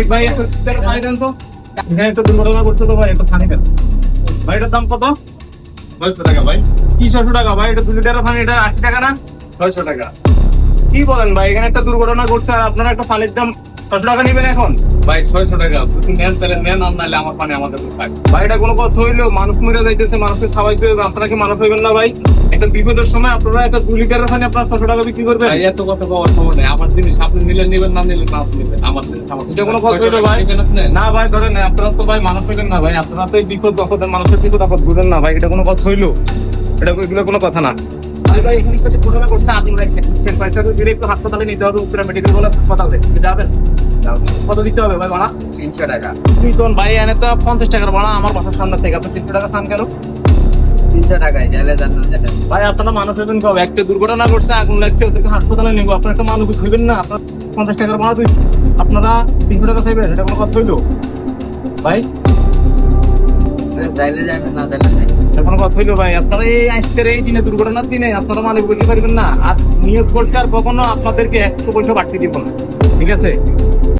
মালিক ভাই একটা সিস্টেমে পানি দেন তো। হ্যাঁ একটা দুর্ঘটনা করছে তো ভাই, একটা পানি দেন ভাই। এটার দাম কত? 600 টাকা ভাই। কি 600 টাকা ভাই? এটা 2 লিটারের পানি, এটা 80 টাকা না? 600 টাকা কি বলেন ভাই? এখানে একটা দুর্ঘটনা ঘটছে আর আপনারা একটা পানির দাম 600 টাকা নেবেন এখন? ভাই। 600 টাকা যদি নেন তাহলে নেন, আর নাহলে আমার পানি আমাদের থাকবে। ভাই এটা কোনো কথা হইলো? মানুষ মরে যাইতেছে, মানুষকে স্বাভাবিক হবে, আপনারা কি মানুষ হইবেন না ভাই? একটা বিপদের সময় আপনারা একটা 2 লিটারের পানি আপনারা 600 টাকা বিক্রি করবেন? ভাই এত কথা কওয়ার সময় নেই। আমার জিনিস আপনি নিলে নিবেন, না নিলে না নিবেন। আমার জিনিস আমার। এটা কোনো কথা হইলো ভাই? না ভাই ধরেন, আপনারা তো ভাই মানুষ হইলেন না ভাই, আপনারা তো এই বিপদ আপদের মানুষের বিপদ আপদ বুঝেন না ভাই। এটা কোনো কথা হইলো? এগুলো কোনো কথা না ভাই। ভাই এখানে কিছু ঘটনা করছে, আপনি দেখছেন পয়সা তো দিলে একটু হাসপাতালে নিতে হবে, উত্তরা মেডিকেল বলে হাসপাতালে যাবেন। কত দিতে হবে ভাই ভাড়া? 300 টাকা। তুই কোন ভাই? এনে তো 50 টাকার ভাড়া আমার বাসার সামনে থেকে, আপনি 300 টাকা চান কেন? 300 টাকায় গেলে জান না যেটা। ভাই আপনারা মানুষ হবেন কবে? একটা দুর্ঘটনা ঘটছে, আগুন লাগছে, ওদেরকে হাসপাতালে নিবো, আপনার একটা মানুষ হইবেন না? আপনার 50 টাকার ভাড়া তুই আপনারা 300 টাকা চাইবেন, এটা কোনো কথা হইলো ভাই? যাইলে যাবেন, না যাইলে নাই। এটা কোনো কথা হইলো ভাই? আপনারা এই আজকের এই দিনে, দুর্ঘটনার দিনে আপনারা মালিক বলতে পারবেন না? আর নিয়োগ করছে আর কখনো আপনাদেরকে 100 পয়সা বাড়তি দিব না, ঠিক আছে?